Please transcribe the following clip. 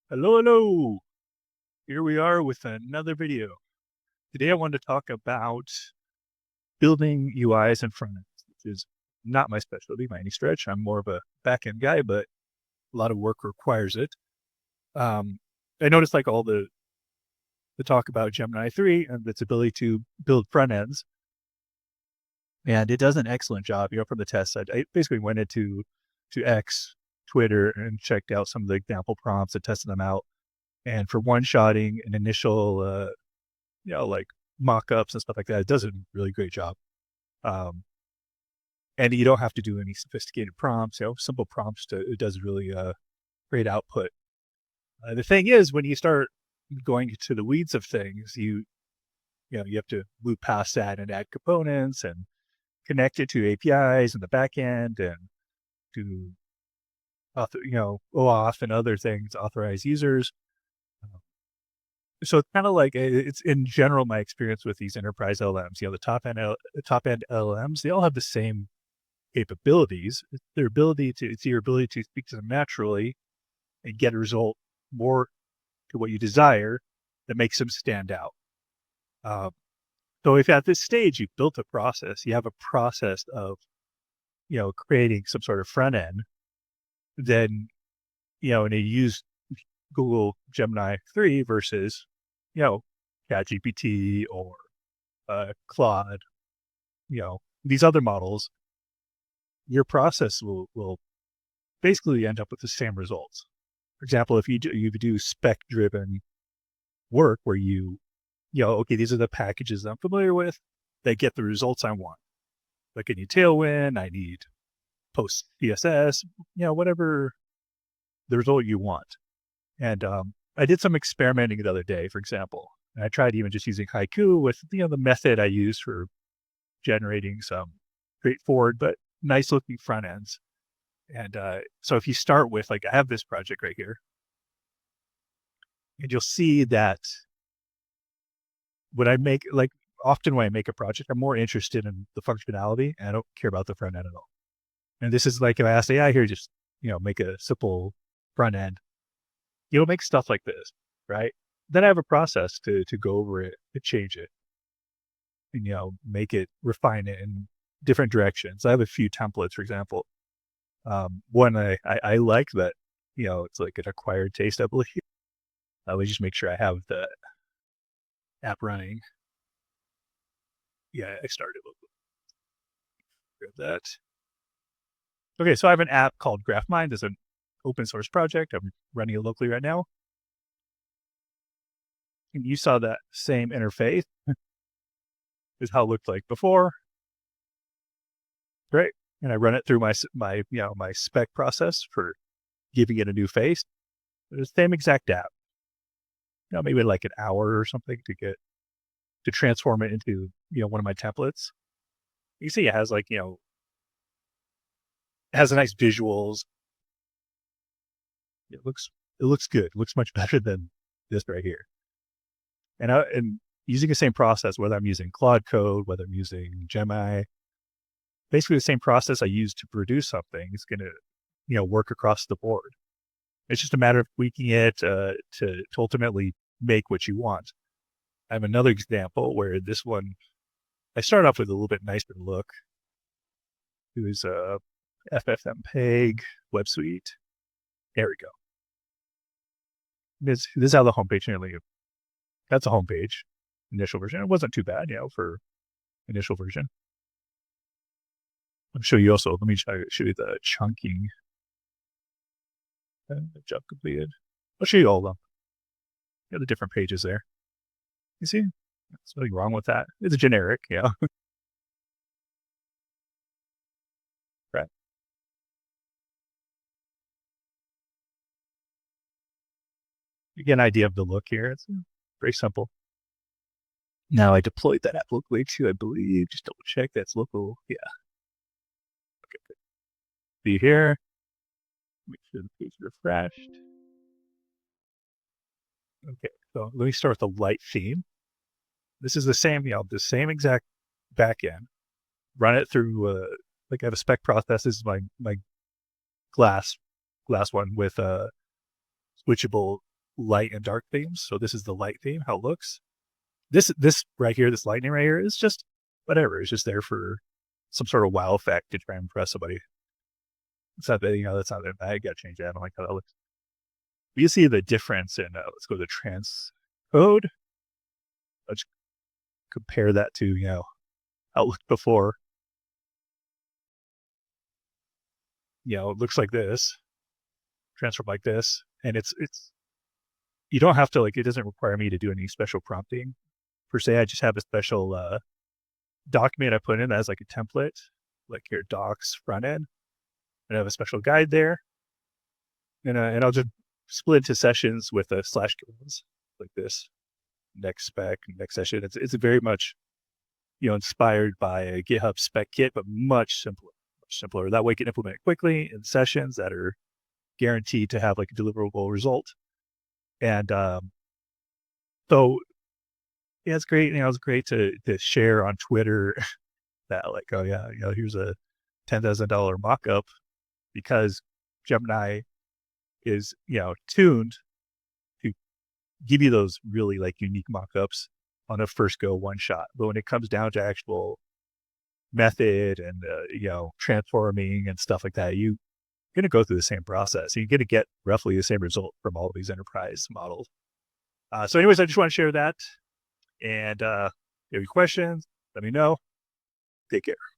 Hello, hello. Here we are with another video. Today I wanted to talk about building UIs and front ends, which is not my specialty by any stretch. I'm more of a backend guy, but a lot of work requires it. I noticed like all the talk about Gemini 3 and its ability to build front ends, and it does an excellent job. From the test side, I basically went into X, Twitter, and checked out some of the example prompts and tested them out. And for one-shotting an initial, like mock-ups and stuff like that, it does a really great job. And you don't have to do any sophisticated prompts. Simple prompts it does really great output. The thing is, when you start going to the weeds of things, you have to move past that and add components and connect it to APIs in the backend and to OAuth and other things, authorize users. So it's kind of like it's in general my experience with these enterprise LLMs. The top end LLMs, they all have the same capabilities. It's your ability to speak to them naturally and get a result more to what you desire that makes them stand out. So if at this stage you've built a process, you have a process of creating some sort of front end, then and you use Google Gemini 3 versus ChatGPT or Claude, these other models, your process will basically end up with the same results. For example, if you do spec driven work where okay, these are the packages I'm familiar with that get the results I want. Like I need Tailwind, I need post CSS, whatever the result you want. And I did some experimenting the other day, for example. And I tried even just using Haiku with the method I use for generating some straightforward but nice looking front ends. And so if you start with, like, I have this project right here, and you'll see that often when I make a project, I'm more interested in the functionality and I don't care about the front end at all. And this is like, if I ask AI here, just, make a simple front end, make stuff like this, right? Then I have a process to go over it, to change it, and, make it, refine it in different directions. I have a few templates, for example. One I like that, it's like an acquired taste, I believe. I would just make sure I have the app running. Yeah, I started with that. Okay, so I have an app called GraphMind. It's an open source project. I'm running it locally right now. And you saw that same interface is how it looked like before. Great. And I run it through my spec process for giving it a new face. The same exact app. Maybe like an hour or something to transform it into, one of my templates. You see it has like, it has a nice visuals. It looks good. It looks much better than this right here. And using the same process, whether I'm using Claude Code, whether I'm using Gemini, basically the same process I use to produce something is going to, work across the board. It's just a matter of tweaking it to ultimately make what you want. I have another example where this one, I start off with a little bit nicer look. It was a FFmpeg web suite. There we go. This is how the homepage nearly. That's a homepage initial version. It wasn't too bad, for initial version. I'll show you also. Let me show you the chunking. Job completed. I'll show you all of them. The different pages there. You see? There's nothing wrong with that. It's a generic, Right. You get an idea of the look here. It's very simple. Now I deployed that app locally too, I believe. Just double check that's local. Yeah. Okay, good. See here. Make sure the page refreshed. Okay, so let me start with the light theme. This is the same, the same exact backend. Run it through like I have a spec process. This is my glass one with a switchable light and dark themes. So this is the light theme, how it looks. This right here, this lightning right here, is just whatever. It's just there for some sort of wow effect to try and impress somebody. It's not that, that's not that bad. I gotta change that. I don't like how that looks. But you see the difference in, let's go to the transcode. Let's compare that to, how it looked before. It looks like this, transform like this. And it's, you don't have to, it doesn't require me to do any special prompting per se. I just have a special document I put in as like a template, like your docs front end. And I have a special guide there. And I'll just split into sessions with a slash commands like this. Next spec, next session. It's very much, inspired by a GitHub spec kit, but much simpler. Much simpler. That way you can implement it quickly in sessions that are guaranteed to have like a deliverable result. And so yeah, it's great. It's great to share on Twitter that like, oh yeah, here's a $10,000 mock-up, because Gemini is, tuned to give you those really like unique mock-ups on a first go one shot. But when it comes down to actual method and, transforming and stuff like that, you're going to go through the same process. You're going to get roughly the same result from all of these enterprise models. So anyways, I just want to share that. And if you have any questions, let me know. Take care.